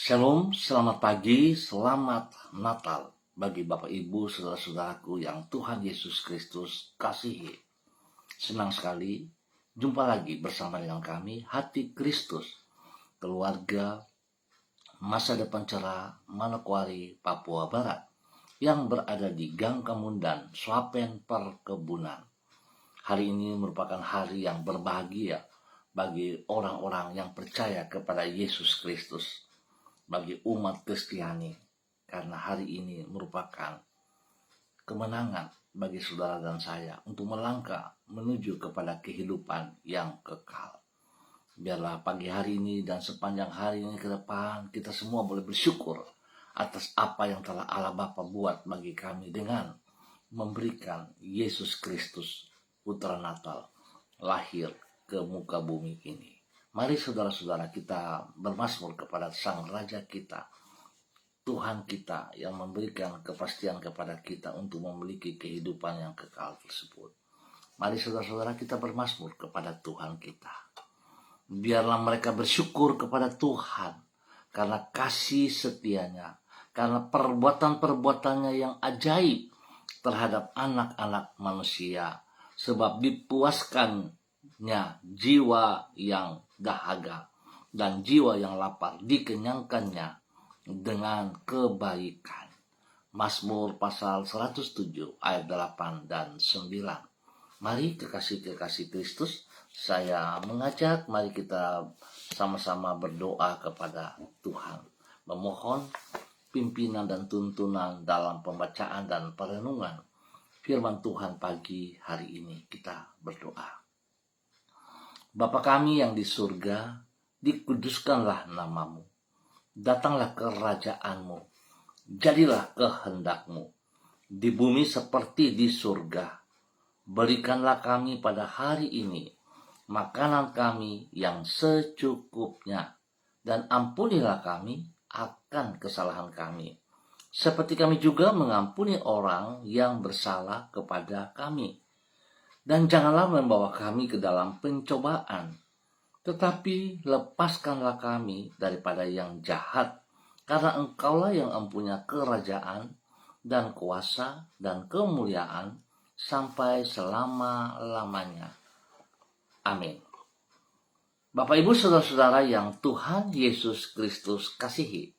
Shalom, selamat pagi, selamat Natal bagi Bapak Ibu, saudara-saudaraku yang Tuhan Yesus Kristus kasihi. Senang sekali jumpa lagi bersama dengan kami, Hati Kristus, keluarga masa depan cerah Manokwari, Papua Barat, yang berada di Gang Kemundan, Swapen Perkebunan. Hari ini merupakan hari yang berbahagia bagi orang-orang yang percaya kepada Yesus Kristus, bagi umat Kristiani, karena hari ini merupakan kemenangan bagi saudara dan saya untuk melangkah menuju kepada kehidupan yang kekal. Biarlah pagi hari ini dan sepanjang hari ini ke depan kita semua boleh bersyukur atas apa yang telah Allah Bapa buat bagi kami dengan memberikan Yesus Kristus, Putra Natal, lahir ke muka bumi ini. Mari saudara-saudara kita bermazmur kepada Sang Raja kita, Tuhan kita yang memberikan kepastian kepada kita untuk memiliki kehidupan yang kekal tersebut. Mari saudara-saudara kita bermazmur kepada Tuhan kita. Biarlah mereka bersyukur kepada Tuhan karena kasih setianya, karena perbuatan-perbuatannya yang ajaib terhadap anak-anak manusia, sebab dipuaskannya jiwa yang dahaga dan jiwa yang lapar dikenyangkannya dengan kebaikan. Mazmur pasal 107 ayat 8 dan 9. Mari kekasih-kekasih Kristus, saya mengajak mari kita sama-sama berdoa kepada Tuhan, memohon pimpinan dan tuntunan dalam pembacaan dan perenungan firman Tuhan pagi hari ini. Kita berdoa. Bapa kami yang di surga, dikuduskanlah namamu. Datanglah kerajaanmu. Jadilah kehendakmu. Di bumi seperti di surga. Berikanlah kami pada hari ini makanan kami yang secukupnya. Dan ampunilah kami akan kesalahan kami. Seperti kami juga mengampuni orang yang bersalah kepada kami. Dan janganlah membawa kami ke dalam pencobaan, tetapi lepaskanlah kami daripada yang jahat, karena Engkaulah yang mempunyai kerajaan dan kuasa dan kemuliaan sampai selama-lamanya. Amin. Bapak Ibu saudara-saudara yang Tuhan Yesus Kristus kasihi,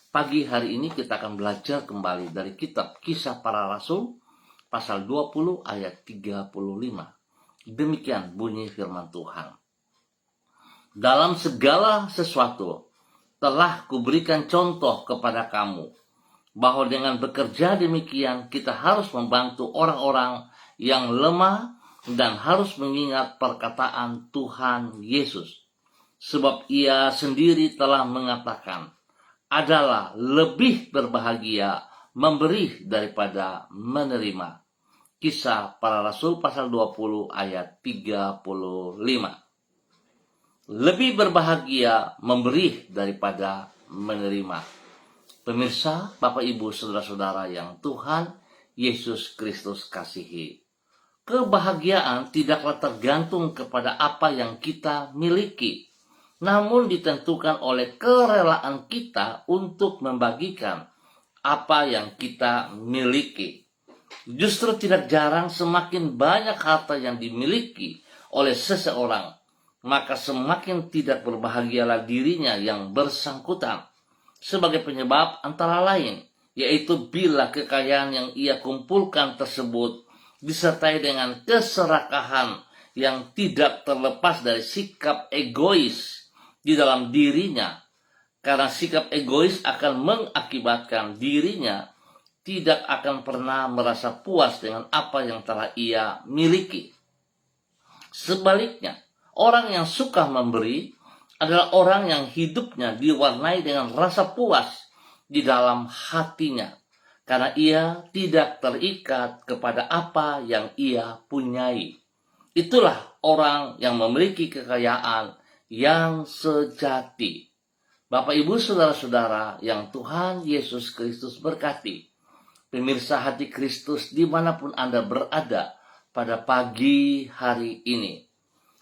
pagi hari ini kita akan belajar kembali dari kitab Kisah Para Rasul, pasal 20 ayat 35. Demikian bunyi firman Tuhan. Dalam segala sesuatu telah kuberikan contoh kepada kamu, bahwa dengan bekerja demikian kita harus membantu orang-orang yang lemah dan harus mengingat perkataan Tuhan Yesus. Sebab ia sendiri telah mengatakan, adalah lebih berbahagia memberi daripada menerima. Kisah Para Rasul pasal 20 ayat 35. Lebih berbahagia memberi daripada menerima. Pemirsa, Bapak Ibu, saudara-saudara yang Tuhan Yesus Kristus kasihi. Kebahagiaan tidaklah tergantung kepada apa yang kita miliki, namun ditentukan oleh kerelaan kita untuk membagikan apa yang kita miliki. Justru tidak jarang semakin banyak harta yang dimiliki oleh seseorang, maka semakin tidak berbahagialah dirinya yang bersangkutan. Sebagai penyebab antara lain, yaitu bila kekayaan yang ia kumpulkan tersebut disertai dengan keserakahan yang tidak terlepas dari sikap egois di dalam dirinya. Karena sikap egois akan mengakibatkan dirinya tidak akan pernah merasa puas dengan apa yang telah ia miliki. Sebaliknya, orang yang suka memberi adalah orang yang hidupnya diwarnai dengan rasa puas di dalam hatinya, karena ia tidak terikat kepada apa yang ia punyai. Itulah orang yang memiliki kekayaan yang sejati. Bapak, Ibu, saudara-saudara yang Tuhan Yesus Kristus berkati, pemirsa Hati Kristus dimanapun Anda berada pada pagi hari ini.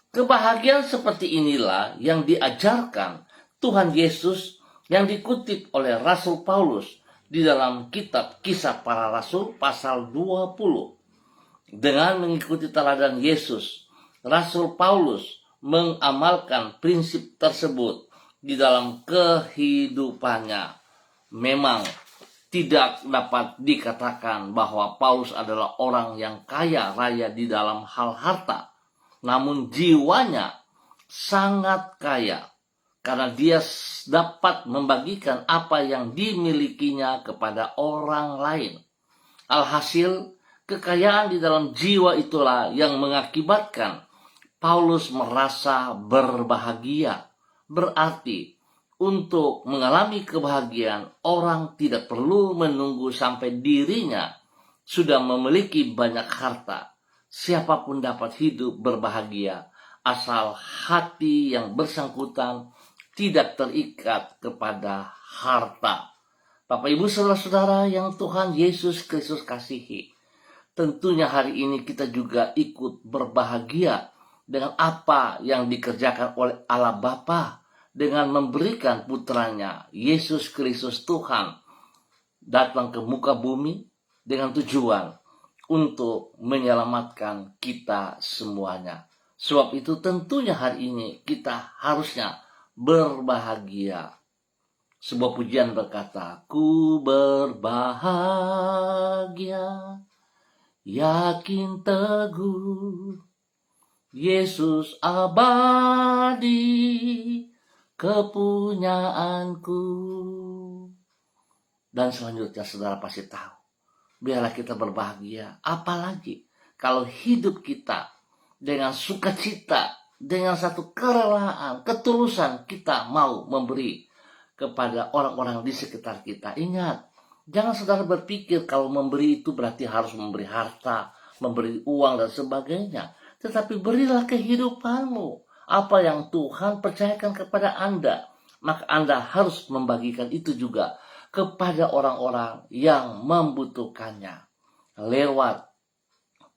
Kebahagiaan seperti inilah yang diajarkan Tuhan Yesus yang dikutip oleh Rasul Paulus di dalam kitab Kisah Para Rasul pasal 20. Dengan mengikuti teladan Yesus, Rasul Paulus mengamalkan prinsip tersebut di dalam kehidupannya. Memang tidak dapat dikatakan bahwa Paulus adalah orang yang kaya raya di dalam hal harta, namun jiwanya sangat kaya karena dia dapat membagikan apa yang dimilikinya kepada orang lain. Alhasil, kekayaan di dalam jiwa itulah yang mengakibatkan Paulus merasa berbahagia. Berarti, untuk mengalami kebahagiaan, orang tidak perlu menunggu sampai dirinya sudah memiliki banyak harta. Siapapun dapat hidup berbahagia, asal hati yang bersangkutan tidak terikat kepada harta. Bapak, Ibu, saudara-saudara yang Tuhan Yesus Kristus kasihi, tentunya hari ini kita juga ikut berbahagia dengan apa yang dikerjakan oleh Allah Bapa dengan memberikan putranya Yesus Kristus Tuhan datang ke muka bumi dengan tujuan untuk menyelamatkan kita semuanya. Sebab itu tentunya hari ini kita harusnya berbahagia. Sebuah pujian berkata, ku berbahagia, yakin teguh, Yesus abadi, kepunyaanku. Dan selanjutnya saudara pasti tahu, biarlah kita berbahagia. Apalagi kalau hidup kita dengan sukacita, dengan satu kerelaan, ketulusan kita mau memberi kepada orang-orang di sekitar kita. Ingat, jangan saudara berpikir kalau memberi itu berarti harus memberi harta, memberi uang dan sebagainya. Tetapi berilah kehidupanmu. Apa yang Tuhan percayakan kepada Anda, maka Anda harus membagikan itu juga kepada orang-orang yang membutuhkannya. Lewat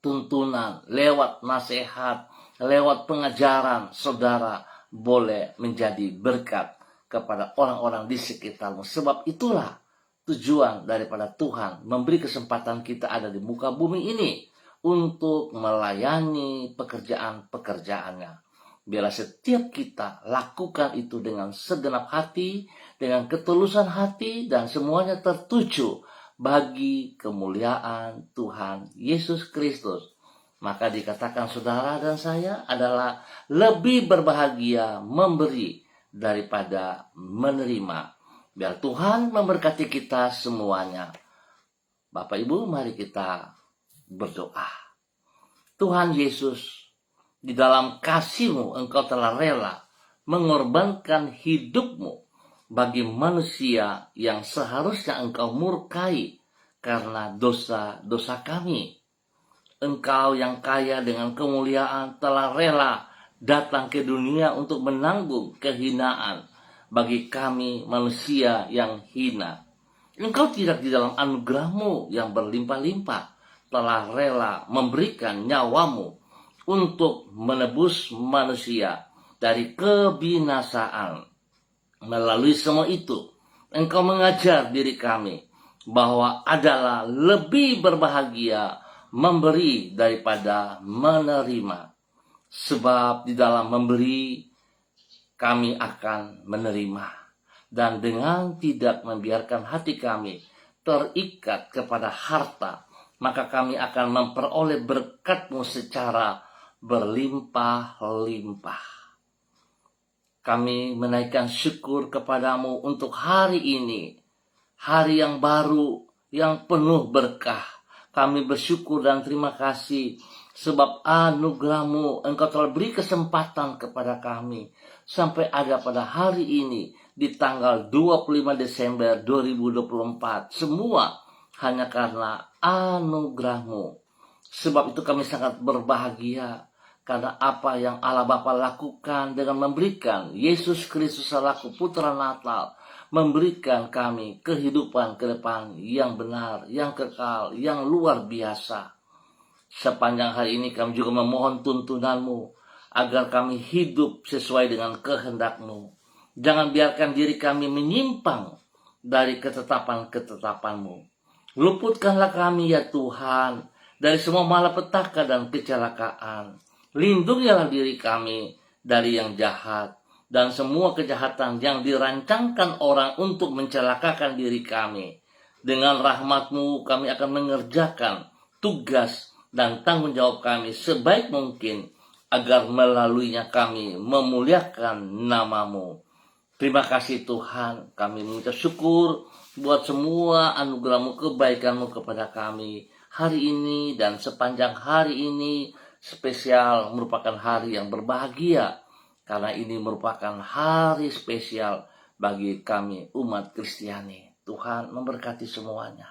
tuntunan, lewat nasihat, lewat pengajaran, saudara boleh menjadi berkat kepada orang-orang di sekitarmu. Sebab itulah tujuan daripada Tuhan memberi kesempatan kita ada di muka bumi ini untuk melayani pekerjaan-pekerjaannya. Biarlah setiap kita lakukan itu dengan segenap hati, dengan ketulusan hati, dan semuanya tertuju bagi kemuliaan Tuhan Yesus Kristus. Maka dikatakan saudara dan saya adalah lebih berbahagia memberi daripada menerima. Biar Tuhan memberkati kita semuanya. Bapak Ibu, mari kita berdoa. Tuhan Yesus, di dalam kasih-Mu Engkau telah rela mengorbankan hidup-Mu bagi manusia yang seharusnya Engkau murkai karena dosa-dosa kami. Engkau yang kaya dengan kemuliaan telah rela datang ke dunia untuk menanggung kehinaan bagi kami manusia yang hina. Engkau tidak di dalam anugerah-Mu yang berlimpah-limpah telah rela memberikan nyawa-Mu untuk menebus manusia dari kebinasaan. Melalui semua itu, Engkau mengajar diri kami bahwa adalah lebih berbahagia memberi daripada menerima. Sebab di dalam memberi, kami akan menerima. Dan dengan tidak membiarkan hati kami terikat kepada harta, maka kami akan memperoleh berkat-Mu secara berlimpah-limpah. Kami menaikkan syukur kepadamu untuk hari ini, hari yang baru, yang penuh berkah. Kami bersyukur dan terima kasih sebab anugerah-Mu Engkau telah beri kesempatan kepada kami sampai ada pada hari ini di tanggal 25 Desember 2024. Semua hanya karena anugerah-Mu. Sebab itu kami sangat berbahagia karena apa yang Allah Bapa lakukan dengan memberikan Yesus Kristus selaku Putra Natal, memberikan kami kehidupan ke depan yang benar, yang kekal, yang luar biasa. Sepanjang hari ini kami juga memohon tuntunan-Mu agar kami hidup sesuai dengan kehendak-Mu. Jangan biarkan diri kami menyimpang dari ketetapan-ketetapan-Mu. Luputkanlah kami ya Tuhan dari semua malapetaka dan kecelakaan. Lindungilah diri kami dari yang jahat dan semua kejahatan yang dirancangkan orang untuk mencelakakan diri kami. Dengan rahmat-Mu kami akan mengerjakan tugas dan tanggung jawab kami sebaik mungkin agar melaluinya kami memuliakan nama-Mu. Terima kasih Tuhan, kami mengucap syukur buat semua anugerah-Mu, kebaikan-Mu kepada kami. Hari ini dan sepanjang hari ini spesial, merupakan hari yang berbahagia. Karena ini merupakan hari spesial bagi kami umat Kristiani. Tuhan memberkati semuanya.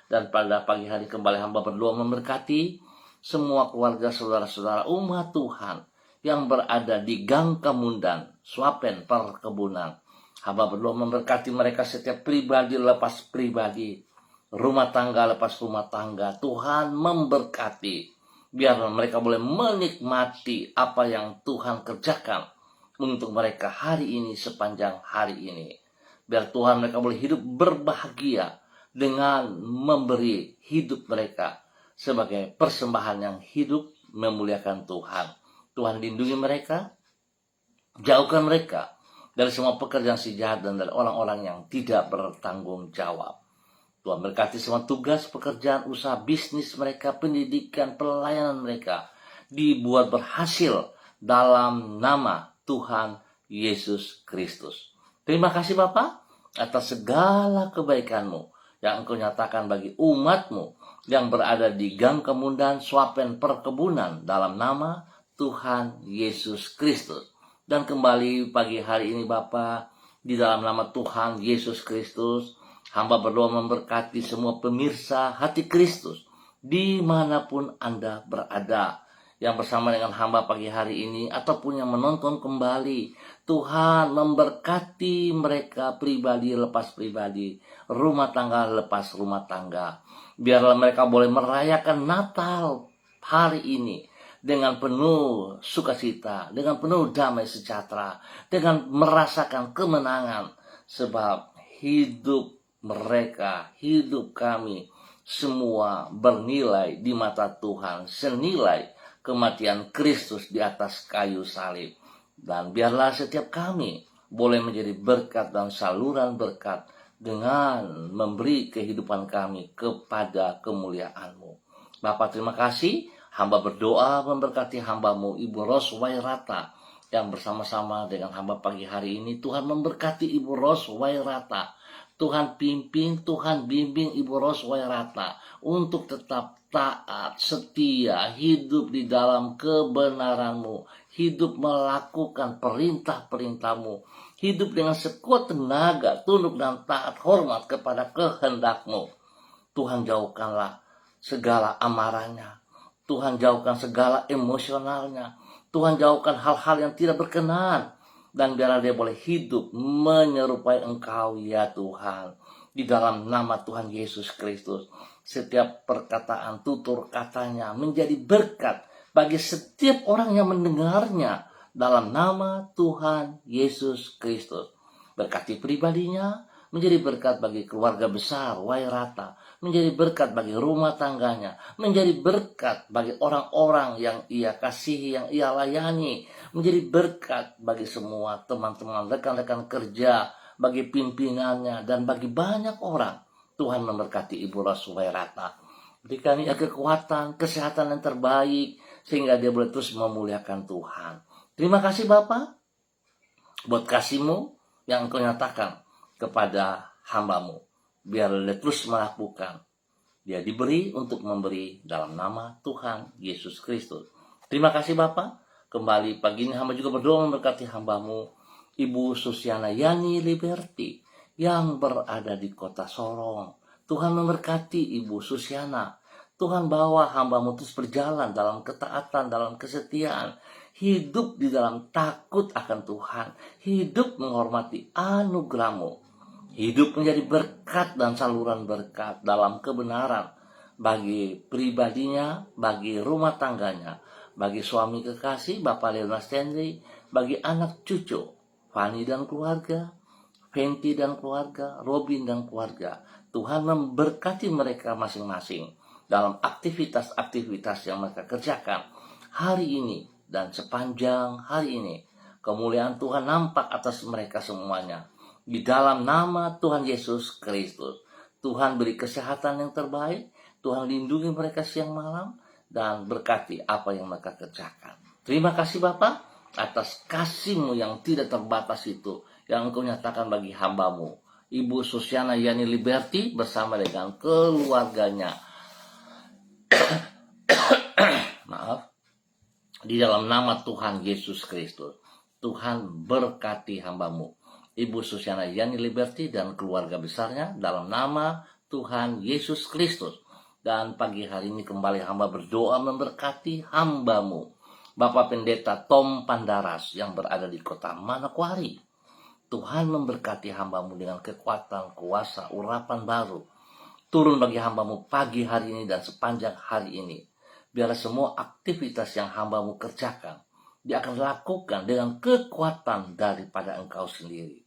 Dan pada pagi hari kembali hamba berdoa memberkati semua keluarga saudara-saudara umat Tuhan yang berada di Gang Kemundan, Swapen Perkebunan. Hamba berdoa memberkati mereka setiap pribadi lepas pribadi, rumah tangga lepas rumah tangga. Tuhan memberkati, biar mereka boleh menikmati apa yang Tuhan kerjakan untuk mereka hari ini sepanjang hari ini. Biar Tuhan mereka boleh hidup berbahagia dengan memberi hidup mereka sebagai persembahan yang hidup memuliakan Tuhan. Tuhan lindungi mereka, jauhkan mereka dari semua pekerjaan si jahat dan dari orang-orang yang tidak bertanggung jawab. Tuhan berkati semua tugas, pekerjaan, usaha, bisnis mereka, pendidikan, pelayanan mereka dibuat berhasil dalam nama Tuhan Yesus Kristus. Terima kasih Bapa atas segala kebaikan-Mu yang Engkau nyatakan bagi umat-Mu yang berada di Gang Kemundan, Swapen Perkebunan dalam nama Tuhan Yesus Kristus. Dan kembali pagi hari ini Bapa, di dalam nama Tuhan Yesus Kristus, hamba berdoa memberkati semua pemirsa hati Kristus dimanapun Anda berada, yang bersama dengan hamba pagi hari ini ataupun yang menonton kembali. Tuhan memberkati mereka pribadi lepas pribadi, rumah tangga lepas rumah tangga. Biarlah mereka boleh merayakan Natal hari ini dengan penuh sukacita, dengan penuh damai sejahtera, dengan merasakan kemenangan. Sebab hidup mereka, hidup kami semua bernilai di mata Tuhan, senilai kematian Kristus di atas kayu salib. Dan biarlah setiap kami boleh menjadi berkat dan saluran berkat dengan memberi kehidupan kami kepada kemuliaan-Mu. Bapa, terima kasih. Hamba berdoa memberkati hamba-Mu Ibu Ros Wairata yang bersama-sama dengan hamba pagi hari ini. Tuhan memberkati Ibu Ros Wairata. Tuhan pimpin, Tuhan bimbing Ibu Ros Wairata untuk tetap taat, setia, hidup di dalam kebenaran-Mu, hidup melakukan perintah-perintah-Mu, hidup dengan sekuat tenaga, tunduk dan taat hormat kepada kehendak-Mu. Tuhan jauhkanlah segala amarahnya, Tuhan jauhkan segala emosionalnya, Tuhan jauhkan hal-hal yang tidak berkenan, dan biarlah dia boleh hidup menyerupai Engkau ya Tuhan. Di dalam nama Tuhan Yesus Kristus, setiap perkataan tutur katanya menjadi berkat bagi setiap orang yang mendengarnya dalam nama Tuhan Yesus Kristus. Berkati pribadinya, menjadi berkat bagi keluarga besar Wairata, menjadi berkat bagi rumah tangganya, menjadi berkat bagi orang-orang yang ia kasihi, yang ia layani, menjadi berkat bagi semua teman-teman, rekan-rekan kerja, bagi pimpinannya, dan bagi banyak orang. Tuhan memberkati Ibu Ros Wairata. Berikan ia kekuatan, kesehatan yang terbaik, sehingga dia boleh terus memuliakan Tuhan. Terima kasih Bapa, buat kasih-Mu yang Engkau nyatakan kepada hamba-Mu. Biar dia terus melakukan. Dia diberi untuk memberi dalam nama Tuhan Yesus Kristus. Terima kasih Bapa. Kembali pagi ini hamba juga berdoa memberkati hamba-Mu Ibu Susiana Yani Liberty yang berada di kota Sorong. Tuhan memberkati Ibu Susiana. Tuhan bawa hamba-Mu terus berjalan dalam ketaatan, dalam kesetiaan. Hidup di dalam takut akan Tuhan. Hidup menghormati anugerah-Mu. Hidup menjadi berkat dan saluran berkat dalam kebenaran bagi pribadinya, bagi rumah tangganya, bagi suami kekasih Bapak Leona Stanley, bagi anak cucu Fanny dan keluarga, Fenty dan keluarga, Robin dan keluarga. Tuhan memberkati mereka masing-masing dalam aktivitas-aktivitas yang mereka kerjakan hari ini dan sepanjang hari ini. Kemuliaan Tuhan nampak atas mereka semuanya. Di dalam nama Tuhan Yesus Kristus, Tuhan beri kesehatan yang terbaik, Tuhan lindungi mereka siang malam, dan berkati apa yang mereka kerjakan. Terima kasih Bapa atas kasih-Mu yang tidak terbatas itu, yang Engkau nyatakan bagi hamba-Mu, Ibu Susiana Yani Liberty bersama dengan keluarganya. Maaf. Di dalam nama Tuhan Yesus Kristus, Tuhan berkati hamba-Mu, Ibu Susiana Yani Liberty dan keluarga besarnya dalam nama Tuhan Yesus Kristus. Dan pagi hari ini kembali hamba berdoa memberkati hamba-Mu, Bapak Pendeta Tom Pandaras yang berada di kota Manokwari. Tuhan memberkati hamba-Mu dengan kekuatan, kuasa, urapan baru. Turun bagi hamba-Mu pagi hari ini dan sepanjang hari ini. Biar semua aktivitas yang hamba-Mu kerjakan, Dia akan lakukan dengan kekuatan daripada Engkau sendiri.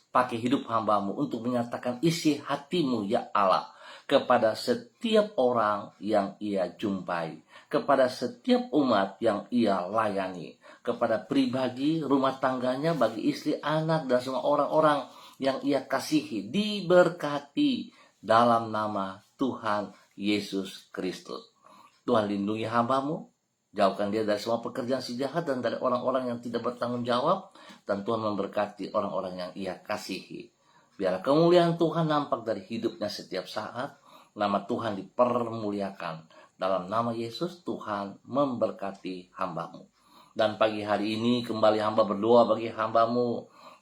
Pakai hidup hamba-Mu untuk menyatakan isi hati-Mu ya Allah, kepada setiap orang yang Ia jumpai, kepada setiap umat yang Ia layani, kepada pribadi, rumah tangganya, bagi istri, anak, dan semua orang-orang yang Ia kasihi, diberkati dalam nama Tuhan Yesus Kristus. Tuhan lindungi hamba-Mu, jauhkan dia dari semua pekerjaan si jahat dan dari orang-orang yang tidak bertanggung jawab, dan Tuhan memberkati orang-orang yang Ia kasihi. Biar kemuliaan Tuhan nampak dari hidupnya setiap saat, nama Tuhan dipermuliakan. Dalam nama Yesus, Tuhan memberkati hamba-Mu. Dan pagi hari ini kembali hamba berdoa bagi hamba-Mu,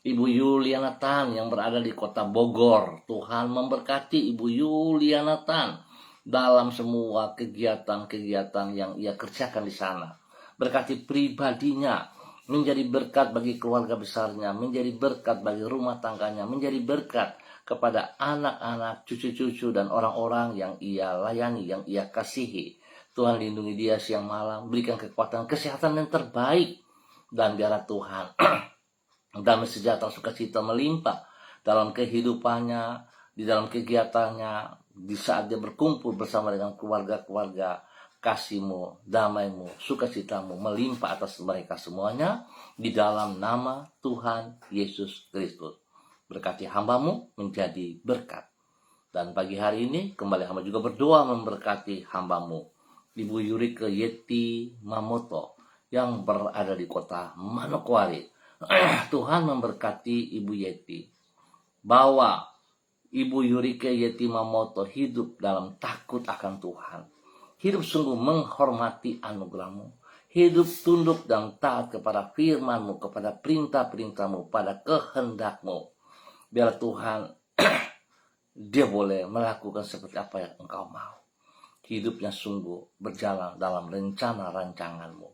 Ibu Yuliana Tan yang berada di kota Bogor. Tuhan memberkati Ibu Yuliana Tan dalam semua kegiatan-kegiatan yang ia kerjakan di sana. Berkati pribadinya, menjadi berkat bagi keluarga besarnya, menjadi berkat bagi rumah tangganya, menjadi berkat kepada anak-anak, cucu-cucu, dan orang-orang yang ia layani, yang ia kasihi. Tuhan lindungi dia siang malam, berikan kekuatan, kesehatan yang terbaik, dan biarlah Tuhan damai sejahtera sukacita melimpah dalam kehidupannya, di dalam kegiatannya, di saat dia berkumpul bersama dengan keluarga-keluarga. Kasih-Mu, damai-Mu, sukacita-Mu melimpah atas mereka semuanya di dalam nama Tuhan Yesus Kristus. Berkati hamba-Mu menjadi berkat. Dan pagi hari ini kembali hamba juga berdoa memberkati hamba-Mu, Ibu Yurike Yeti Mamoto yang berada di kota Manokwari. Tuhan memberkati Ibu Yeti, bahwa Ibu Yurike Yeti Mamoto hidup dalam takut akan Tuhan, hidup sungguh menghormati anugerah-Mu, hidup tunduk dan taat kepada firman-Mu, kepada perintah-perintah-Mu, pada kehendak-Mu. Biar Tuhan dia boleh melakukan seperti apa yang Engkau mau. Hidupnya sungguh berjalan dalam rencana rancangan-Mu.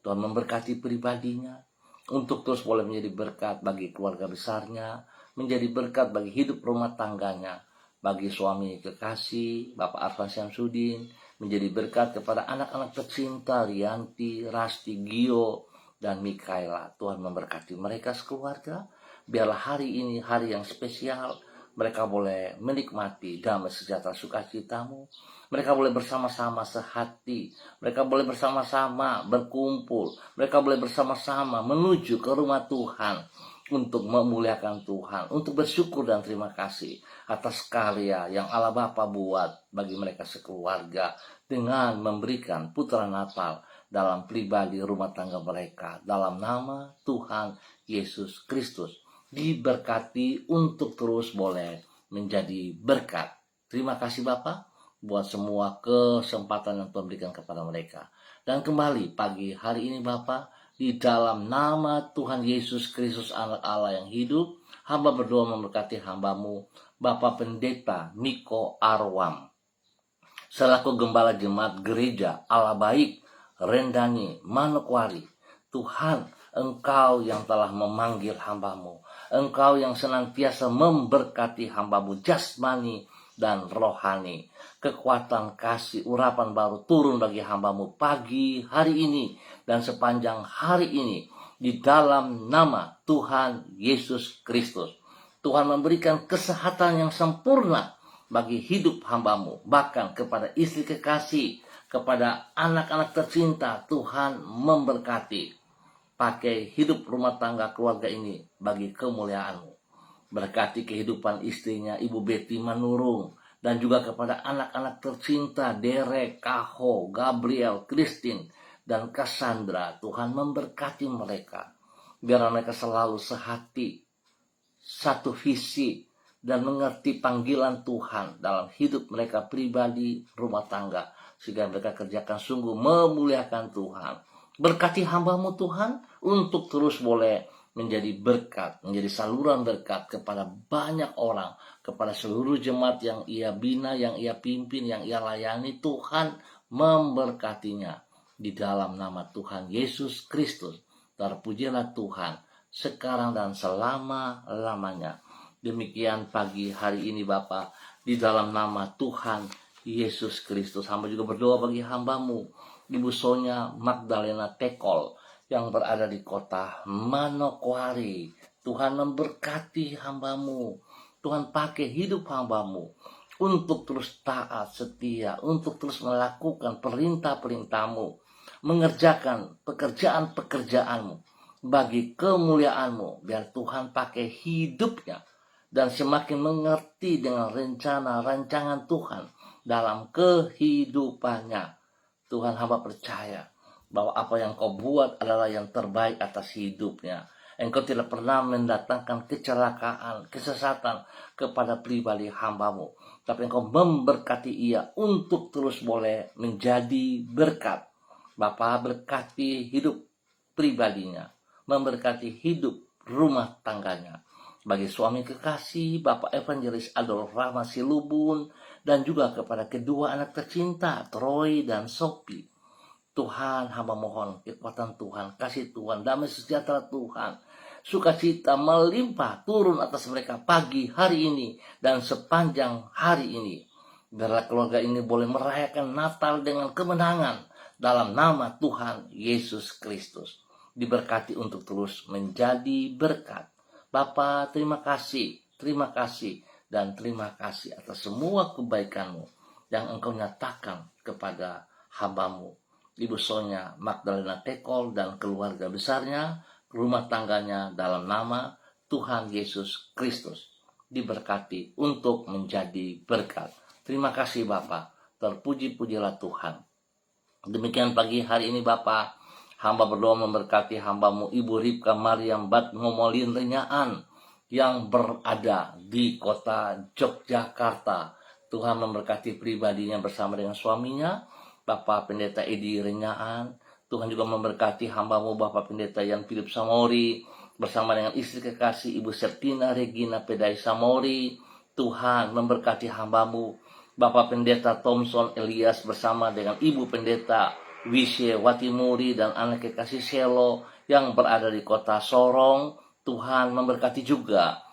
Tuhan memberkati pribadinya untuk terus boleh menjadi berkat bagi keluarga besarnya, menjadi berkat bagi hidup rumah tangganya, bagi suami kekasih Bapak Arfan Syamsuddin, menjadi berkat kepada anak-anak tercinta Rianti, Rasti, Gio, dan Mikaela. Tuhan memberkati mereka sekeluarga. Biarlah hari ini hari yang spesial. Mereka boleh menikmati damai sejahtera sukacita-Mu. Mereka boleh bersama-sama sehati. Mereka boleh bersama-sama berkumpul. Mereka boleh bersama-sama menuju ke rumah Tuhan untuk memuliakan Tuhan, untuk bersyukur dan terima kasih atas karya yang Allah Bapa buat bagi mereka sekeluarga dengan memberikan putra Natal dalam pribadi rumah tangga mereka. Dalam nama Tuhan Yesus Kristus, diberkati untuk terus boleh menjadi berkat. Terima kasih Bapa buat semua kesempatan yang Tuhan berikan kepada mereka. Dan kembali pagi hari ini Bapa, di dalam nama Tuhan Yesus Kristus anak Allah yang hidup, hamba berdoa memberkati hamba-Mu, Bapak Pendeta Miko Arwam, selaku Gembala Jemaat Gereja Allah Baik, Rendani, Manokwari. Tuhan, Engkau yang telah memanggil hamba-Mu, Engkau yang senantiasa memberkati hamba-Mu jasmani dan rohani. Kekuatan, kasih, urapan baru turun bagi hamba-Mu pagi hari ini dan sepanjang hari ini. di dalam nama Tuhan Yesus Kristus. Tuhan memberikan kesehatan yang sempurna bagi hidup hamba-Mu, bahkan kepada istri kekasih, kepada anak-anak tercinta. Tuhan memberkati. Pakai hidup rumah tangga keluarga ini bagi kemuliaan-Mu. Berkati kehidupan istrinya Ibu Betty Manurung, dan juga kepada anak-anak tercinta Derek, Kaho, Gabriel, Christine, dan Cassandra. Tuhan memberkati mereka. Biar mereka selalu sehati, satu visi, dan mengerti panggilan Tuhan dalam hidup mereka pribadi, rumah tangga, sehingga mereka kerjakan sungguh memuliakan Tuhan. Berkati hamba-Mu Tuhan untuk terus boleh menjadi berkat, menjadi saluran berkat kepada banyak orang, kepada seluruh jemaat yang Ia bina, yang Ia pimpin, yang Ia layani. Tuhan memberkatinya di dalam nama Tuhan Yesus Kristus. Terpujilah Tuhan sekarang dan selama-lamanya. Demikian pagi hari ini Bapa, di dalam nama Tuhan Yesus Kristus. Hamba juga berdoa bagi hamba-Mu Ibu Sonya Magdalena Tekol yang berada di kota Manokwari. Tuhan memberkati hamba-Mu. Tuhan pakai hidup hamba-Mu untuk terus taat, setia, untuk terus melakukan perintah-perintah-Mu, mengerjakan pekerjaan-pekerjaan-Mu bagi kemuliaan-Mu. Biar Tuhan pakai hidupnya dan semakin mengerti dengan rencana rancangan Tuhan dalam kehidupannya. Tuhan, hamba percaya bahwa apa yang Kau buat adalah yang terbaik atas hidupnya. Engkau tidak pernah mendatangkan kecelakaan, kesesatan kepada pribadi hamba-Mu, tapi Engkau memberkati ia untuk terus boleh menjadi berkat. Bapa, berkati hidup pribadinya, memberkati hidup rumah tangganya. Bagi suami kekasih Bapak Evangelis Adolf Rahma Silubun, dan juga kepada kedua anak tercinta Troy dan Sophie. Tuhan, hamba mohon kekuatan Tuhan, kasih Tuhan, damai sejahtera Tuhan, sukacita melimpah turun atas mereka pagi hari ini dan sepanjang hari ini. Biarlah keluarga ini boleh merayakan Natal dengan kemenangan dalam nama Tuhan Yesus Kristus. Diberkati untuk terus menjadi berkat. Bapa, terima kasih, dan terima kasih atas semua kebaikan-Mu yang Engkau nyatakan kepada hamba-Mu Ibu Sonya Magdalena Tekol dan keluarga besarnya, rumah tangganya, dalam nama Tuhan Yesus Kristus. Diberkati untuk menjadi berkat. Terima kasih Bapa, terpuji-pujilah Tuhan. Demikian pagi hari ini Bapa, hamba berdoa memberkati hamba-Mu Ibu Ripka Mariam Bat Ngomolin Renyaan yang berada di kota Yogyakarta. Tuhan memberkati pribadinya bersama dengan suaminya, Bapak Pendeta Edi Renyaan. Tuhan juga memberkati hamba-Mu Bapak Pendeta Yan Philip Samori bersama dengan istri kekasih Ibu Septina Regina Pedai Samori. Tuhan memberkati hamba-Mu Bapak Pendeta Thompson Elias bersama dengan Ibu Pendeta Wisye Watimuri dan anak kekasih Selo yang berada di kota Sorong. Tuhan memberkati juga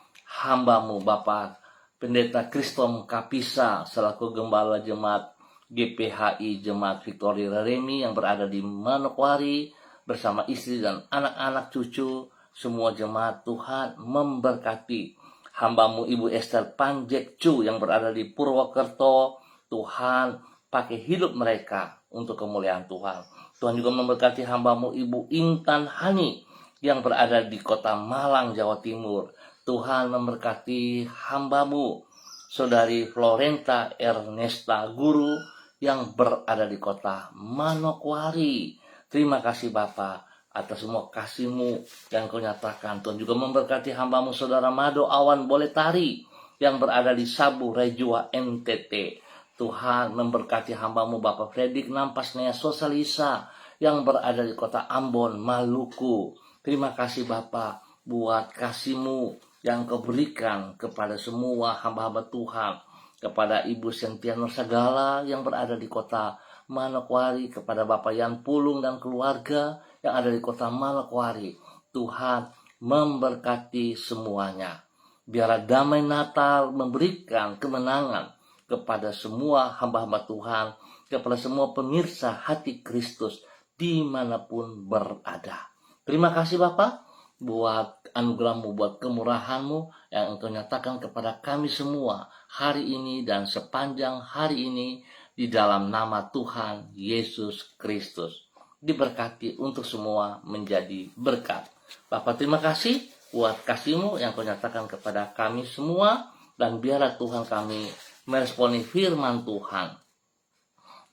hamba-Mu Bapak Pendeta Kristom Kapisa selaku Gembala Jemaat GPHI Jemaat Victoria Remi yang berada di Manokwari bersama istri dan anak-anak cucu semua jemaat. Tuhan memberkati hamba-Mu Ibu Esther Panjekcu yang berada di Purwokerto. Tuhan pakai hidup mereka untuk kemuliaan Tuhan. Tuhan juga memberkati hamba-Mu Ibu Intan Hani yang berada di kota Malang, Jawa Timur. Tuhan memberkati hamba-Mu Saudari Florenta Ernesta Guru yang berada di kota Manokwari. Terima kasih Bapa atas semua kasih-Mu yang Kau nyatakan. Tuhan juga memberkati hamba-Mu Saudara Mado Awan Boletari yang berada di Sabu Rejua NTT. Tuhan memberkati hamba-Mu Bapak Fredrik Nampasnea Sosalisa yang berada di kota Ambon, Maluku. Terima kasih Bapa buat kasih-Mu yang Kau berikan kepada semua hamba-hamba Tuhan, kepada Ibu Sentiano Sagala yang berada di kota Manokwari, kepada Bapak Yan Pulung dan keluarga yang ada di kota Manokwari. Tuhan memberkati semuanya. Biarlah damai Natal memberikan kemenangan kepada semua hamba-hamba Tuhan, kepada semua pemirsa hati Kristus dimanapun berada. Terima kasih Bapa buat anugerah-Mu, buat kemurahan-Mu yang Engkau nyatakan kepada kami semua hari ini dan sepanjang hari ini di dalam nama Tuhan Yesus Kristus. Diberkati untuk semua menjadi berkat. Bapa terima kasih buat kasih-Mu yang Kau nyatakan kepada kami semua, dan biarlah Tuhan kami meresponi firman Tuhan.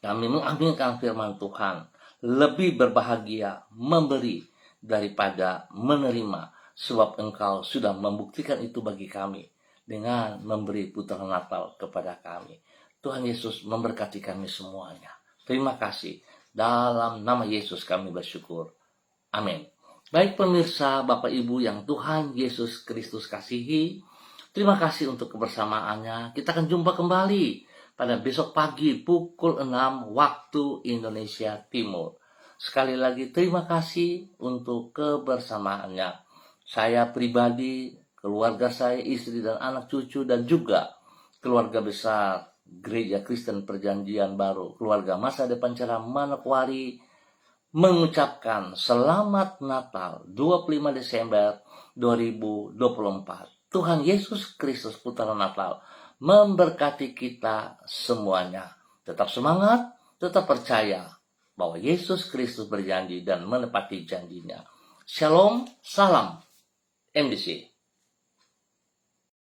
Kami mengaminkan firman Tuhan, lebih berbahagia memberi daripada menerima, sebab Engkau sudah membuktikan itu bagi kami dengan memberi putra Natal kepada kami. Tuhan Yesus memberkati kami semuanya. Terima kasih. Dalam nama Yesus kami bersyukur. Amin. Baik pemirsa, Bapak Ibu yang Tuhan Yesus Kristus kasihi, terima kasih untuk kebersamaannya. Kita akan jumpa kembali pada besok pagi pukul 6 waktu Indonesia Timur. Sekali lagi terima kasih untuk kebersamaannya. Saya pribadi, keluarga saya, istri dan anak cucu, dan juga keluarga besar Gereja Kristen Perjanjian Baru, keluarga Masa Depan Cerah Manokwari, mengucapkan Selamat Natal 25 Desember 2024. Tuhan Yesus Kristus Putra Natal memberkati kita semuanya. Tetap semangat, tetap percaya bahwa Yesus Kristus berjanji dan menepati janjinya. Shalom, salam MDC.